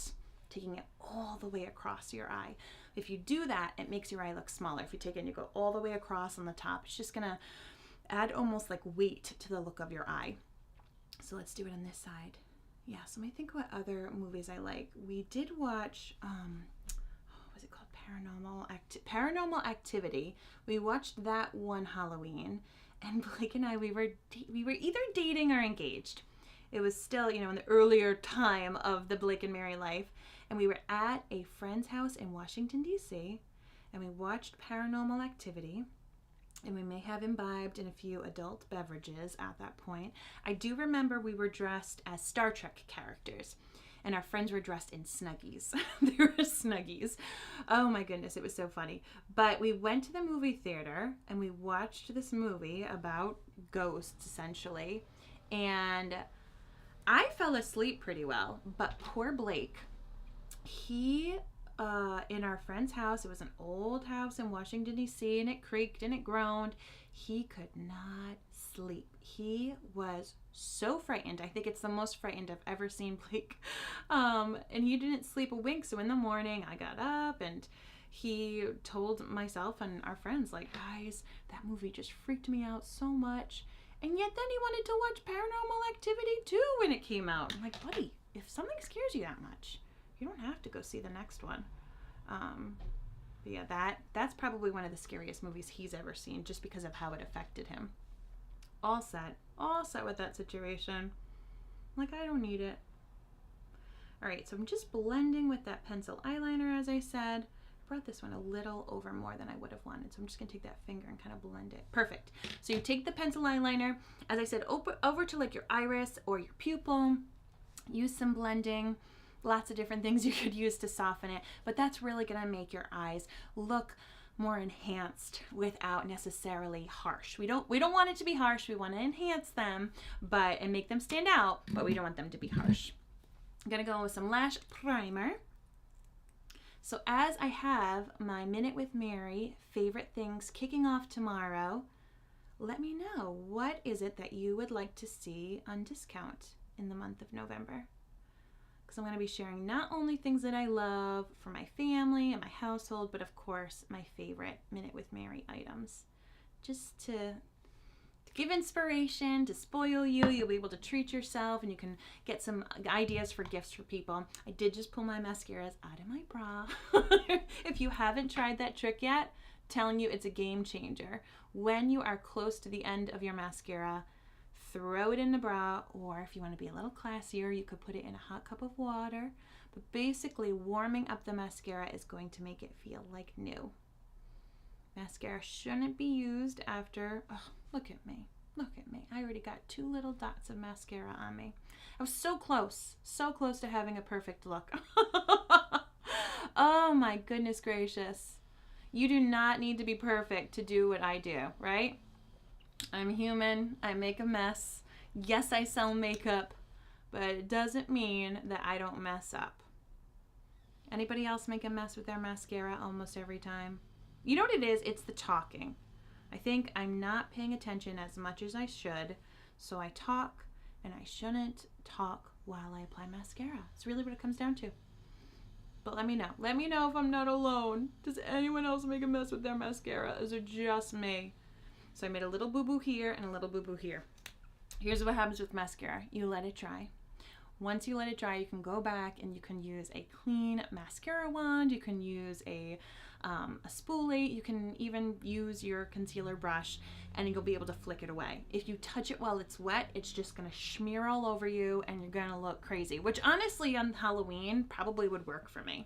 taking it all the way across your eye. If you do that, it makes your eye look smaller. If you take it and you go all the way across on the top, it's just gonna add almost like weight to the look of your eye. So let's do it on this side. Yeah, so let me think what other movies I like. We did watch, what was it called? Paranormal Activity. We watched that one Halloween, and Blake and I, we were either dating or engaged. It was still, you know, in the earlier time of the Blake and Mary life. And we were at a friend's house in Washington, D.C., and we watched Paranormal Activity, and we may have imbibed in a few adult beverages at that point. I do remember we were dressed as Star Trek characters, and our friends were dressed in Snuggies. They were Snuggies. Oh my goodness, it was so funny. But we went to the movie theater, and we watched this movie about ghosts, essentially, and I fell asleep pretty well, but poor Blake, he, in our friend's house, it was an old house in Washington, D.C., and it creaked and it groaned. He could not sleep. He was so frightened. I think it's the most frightened I've ever seen Blake. And he didn't sleep a wink. So in the morning, I got up and he told myself and our friends, like, guys, that movie just freaked me out so much. And yet then he wanted to watch Paranormal Activity too when it came out. I'm like, buddy, if something scares you that much, you don't have to go see the next one. But yeah, that's probably one of the scariest movies he's ever seen, just because of how it affected him. All set with that situation. Like, I don't need it. All right, so I'm just blending with that pencil eyeliner, as I said. Brought this one a little over more than I would have wanted, so I'm just gonna take that finger and kind of blend it. Perfect. So you take the pencil eyeliner, as I said, over to like your iris or your pupil. Use some blending. Lots of different things you could use to soften it, but that's really gonna make your eyes look more enhanced without necessarily harsh. We don't want it to be harsh. We want to enhance them, and make them stand out, but we don't want them to be harsh. I'm gonna go with some lash primer. So as I have my Minute with Mary favorite things kicking off tomorrow, let me know, what is it that you would like to see on discount in the month of November? Because I'm going to be sharing not only things that I love for my family and my household, but of course my favorite Minute with Mary items. Just to give inspiration, to spoil you. You'll be able to treat yourself, and you can get some ideas for gifts for people. I did just pull my mascaras out of my bra. If you haven't tried that trick yet, telling you, it's a game changer. When you are close to the end of your mascara, throw it in the bra, or if you want to be a little classier, you could put it in a hot cup of water. But basically, warming up the mascara is going to make it feel like new. Mascara shouldn't be used after, oh, look at me. Look at me. I already got 2 little dots of mascara on me. I was so close to having a perfect look. Oh my goodness gracious. You do not need to be perfect to do what I do, right? I'm human. I make a mess. Yes, I sell makeup, but it doesn't mean that I don't mess up. Anybody else make a mess with their mascara almost every time? You know what it is? It's the talking. I think I'm not paying attention as much as I should, so I talk, and I shouldn't talk while I apply mascara. It's really what it comes down to. But let me know. Let me know if I'm not alone. Does anyone else make a mess with their mascara? Is it just me? So I made a little boo-boo here and a little boo-boo here. Here's what happens with mascara. You let it dry. Once you let it dry, you can go back and you can use a clean mascara wand. You can use a spoolie. You can even use your concealer brush and you'll be able to flick it away. If you touch it while it's wet, it's just gonna smear all over you and you're gonna look crazy, which honestly on Halloween probably would work for me.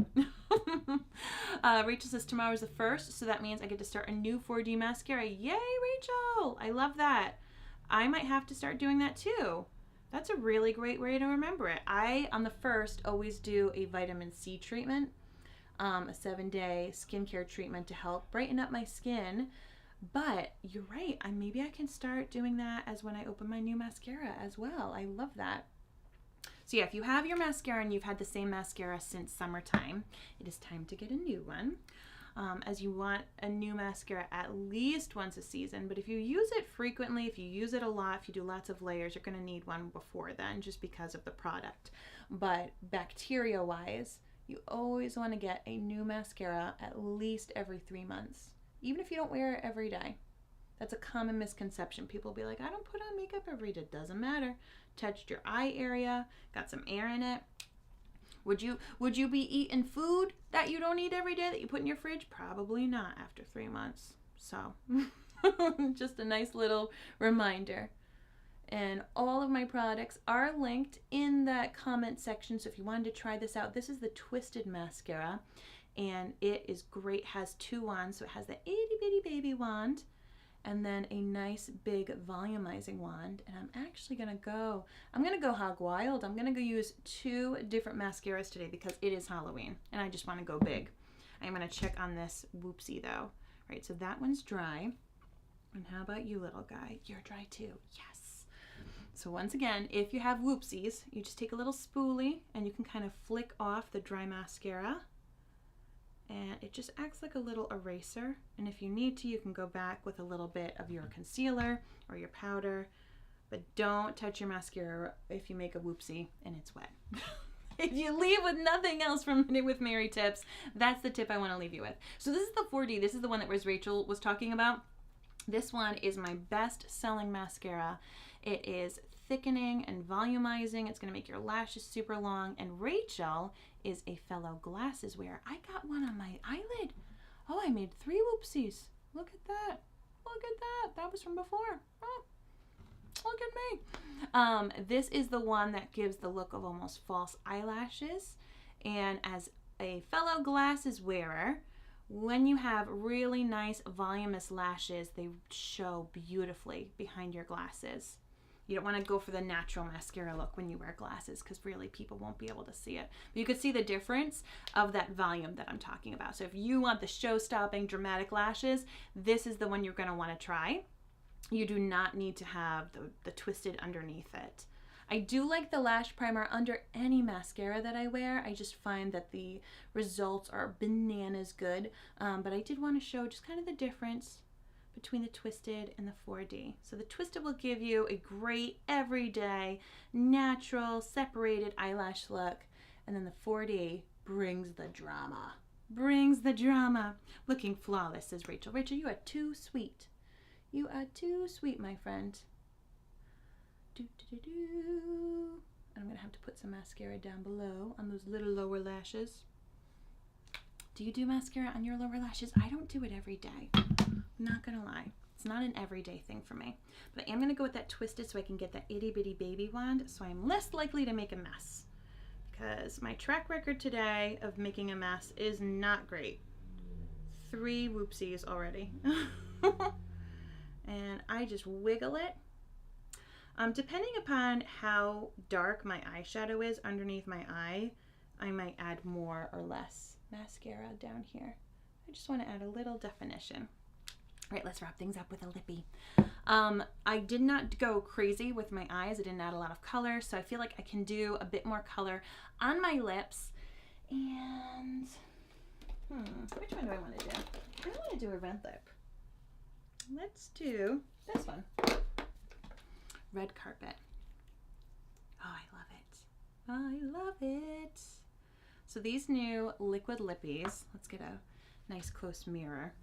Rachel says tomorrow's the 1st, so that means I get to start a new 4D mascara. Yay, Rachel! I love that. I might have to start doing that too. That's a really great way to remember it. I, on the 1st, always do a vitamin C treatment, a 7-day skincare treatment to help brighten up my skin. But you're right, maybe I can start doing that as when I open my new mascara as well. I love that. So yeah, if you have your mascara and you've had the same mascara since summertime, it is time to get a new one. As you want a new mascara at least once a season, but if you use it frequently, if you use it a lot, if you do lots of layers, you're going to need one before then just because of the product. But bacteria wise, you always want to get a new mascara at least every 3 months, even if you don't wear it every day. That's a common misconception. People will be like, I don't put on makeup every day. Doesn't matter. Touched your eye area, got some air in it. Would you be eating food that you don't eat every day that you put in your fridge? Probably not after 3 months. So just a nice little reminder. And all of my products are linked in that comment section. So if you wanted to try this out, this is the Twisted Mascara. And it is great. Has 2 wands. So it has the itty bitty baby wand and then a nice big volumizing wand. And I'm actually gonna go hog wild. I'm gonna go use 2 different mascaras today because it is Halloween and I just wanna go big. I'm gonna check on this Whoopsie though. Right, so that one's dry. And how about you, little guy? You're dry too, yes. So once again, if you have Whoopsies, you just take a little spoolie and you can kind of flick off the dry mascara. And it just acts like a little eraser. And if you need to, you can go back with a little bit of your concealer or your powder. But don't touch your mascara if you make a whoopsie and it's wet. If you leave with nothing else from Minute with Mary tips, that's the tip I want to leave you with. So this is the 4D. This is the one that Rachel was talking about. This one is my best-selling mascara. It is thickening and volumizing. It's going to make your lashes super long. And Rachel is a fellow glasses wearer. I got one on my eyelid. Oh, I made 3 whoopsies. Look at that. Look at that. That was from before. Oh, look at me. This is the one that gives the look of almost false eyelashes. And as a fellow glasses wearer, when you have really nice voluminous lashes, they show beautifully behind your glasses. You don't want to go for the natural mascara look when you wear glasses because really people won't be able to see it. But you could see the difference of that volume that I'm talking about. So if you want the show-stopping dramatic lashes, this is the one you're going to want to try. You do not need to have the twisted underneath it. I do like the lash primer under any mascara that I wear. I just find that the results are bananas good. But I did want to show just kind of the difference between the Twisted and the 4D. So the Twisted will give you a great everyday, natural, separated eyelash look. And then the 4D brings the drama. Brings the drama. Looking flawless, says Rachel. Rachel, you are too sweet. You are too sweet, my friend. Do, do, do, do. I'm going to have to put some mascara down below on those little lower lashes. Do you do mascara on your lower lashes? I don't do it every day. Not gonna lie, it's not an everyday thing for me. But I am gonna go with that Twisted so I can get that itty bitty baby wand so I'm less likely to make a mess. Because my track record today of making a mess is not great. 3 whoopsies already. And I just wiggle it. Depending upon how dark my eyeshadow is underneath my eye, I might add more or less mascara down here. I just want to add a little definition. All right, let's wrap things up with a lippy. I did not go crazy with my eyes. I didn't add a lot of color, so I feel like I can do a bit more color on my lips And which one do I want to do? I want to do a red lip. Let's do this one. Red Carpet. Oh, I love it. I love it. So these new liquid lippies, let's get a nice close mirror.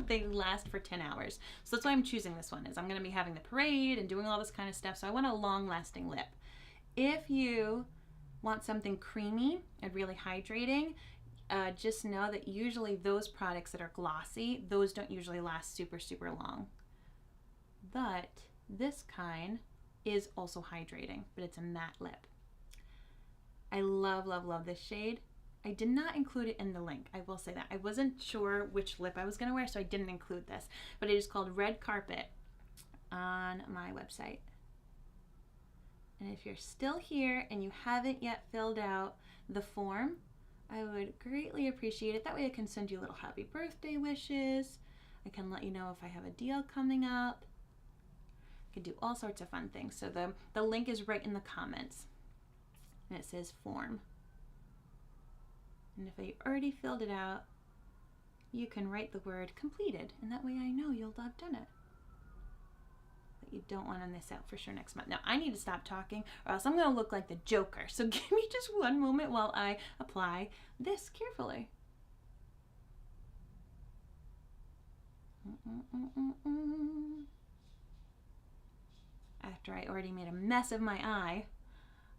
They last for 10 hours. So that's why I'm choosing this one, is I'm going to be having the parade and doing all this kind of stuff. So I want a long-lasting lip. If you want something creamy and really hydrating, just know that usually those products that are glossy, those don't usually last super, super long. But this kind is also hydrating, but it's a matte lip. I love, love, love this shade. I did not include it in the link. I will say that. I wasn't sure which lip I was going to wear, so I didn't include this. But it is called Red Carpet on my website. And if you're still here and you haven't yet filled out the form, I would greatly appreciate it. That way I can send you little happy birthday wishes. I can let you know if I have a deal coming up. I can do all sorts of fun things. So the link is right in the comments. And it says form. And if I already filled it out, you can write the word completed, and that way I know you'll have done it. But you don't want to miss out for sure next month. Now, I need to stop talking, or else I'm going to look like the Joker. So give me just one moment while I apply this carefully. After I already made a mess of my eye,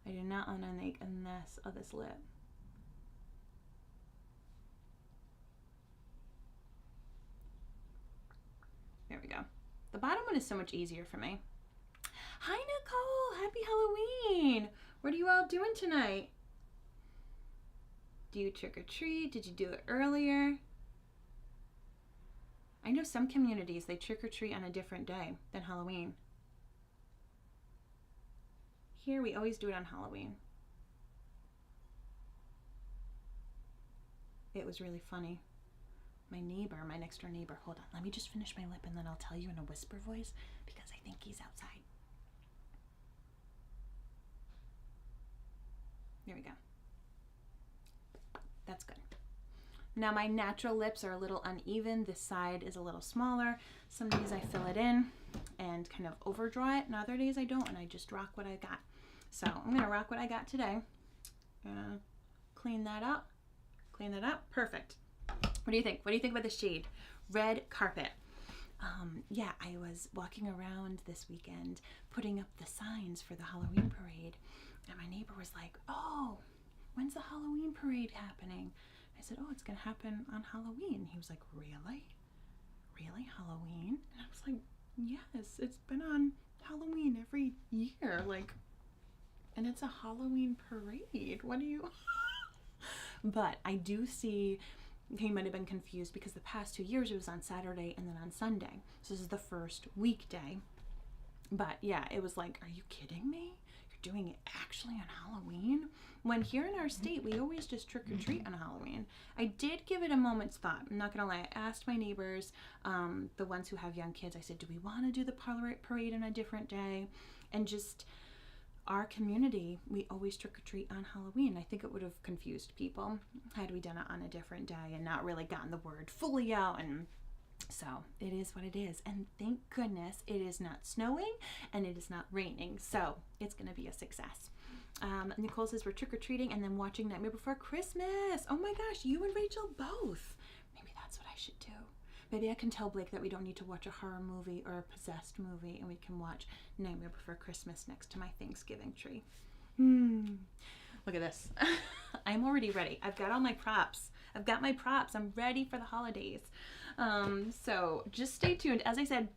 I do not want to make a mess of this lip. There we go. The bottom one is so much easier for me. Hi, Nicole. Happy Halloween. What are you all doing tonight? Do you trick or treat? Did you do it earlier? I know some communities, they trick or treat on a different day than Halloween. Here, we always do it on Halloween. It was really funny. My neighbor, my next door neighbor, hold on, let me just finish my lip and then I'll tell you in a whisper voice because I think he's outside. There we go. That's good. Now my natural lips are a little uneven. This side is a little smaller. Some days I fill it in and kind of overdraw it, and other days I don't, and I just rock what I got. So I'm gonna rock what I got today. Clean that up. Clean that up. Perfect. What do you think? What do you think about the shade? Red Carpet. Yeah, I was walking around this weekend putting up the signs for the Halloween parade, and my neighbor was like, "Oh, when's the Halloween parade happening?" I said, "Oh, it's gonna happen on Halloween." He was like, "Really? Really, Halloween?" And I was like, "Yes, it's been on Halloween every year, like, and it's a Halloween parade. What do you?" But I do see he might have been confused because the past 2 years it was on Saturday and then on Sunday. So this is the first weekday. But yeah, it was like, are you kidding me? You're doing it actually on Halloween? When here in our state, we always just trick or treat on Halloween. I did give it a moment's thought. I'm not gonna lie. I asked my neighbors, the ones who have young kids, I said, do we want to do the parade on a different day? And just our community, we always trick or treat on Halloween. I think it would have confused people had we done it on a different day and not really gotten the word fully out. And so it is what it is. And thank goodness it is not snowing and it is not raining. So it's going to be a success. Nicole says we're trick or treating and then watching Nightmare Before Christmas. Oh my gosh, you and Rachel both. Maybe that's what I should do. Maybe I can tell Blake that we don't need to watch a horror movie or a possessed movie and we can watch Nightmare Before Christmas next to my Thanksgiving tree. Look at this. I'm already ready. I've got all my props. I've got my props. I'm ready for the holidays. So just stay tuned. As I said,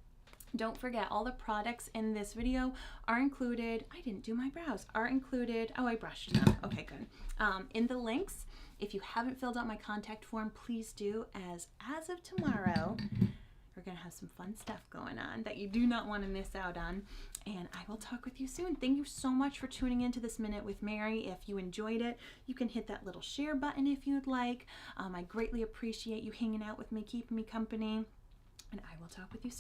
don't forget all the products in this video are included. I didn't do my brows. Are included. Oh, I brushed them. Okay, good. In the links. If you haven't filled out my contact form, please do, as of tomorrow, we're going to have some fun stuff going on that you do not want to miss out on. And I will talk with you soon. Thank you so much for tuning into this Minute with Mary. If you enjoyed it, you can hit that little share button if you'd like. I greatly appreciate you hanging out with me, keeping me company. And I will talk with you soon.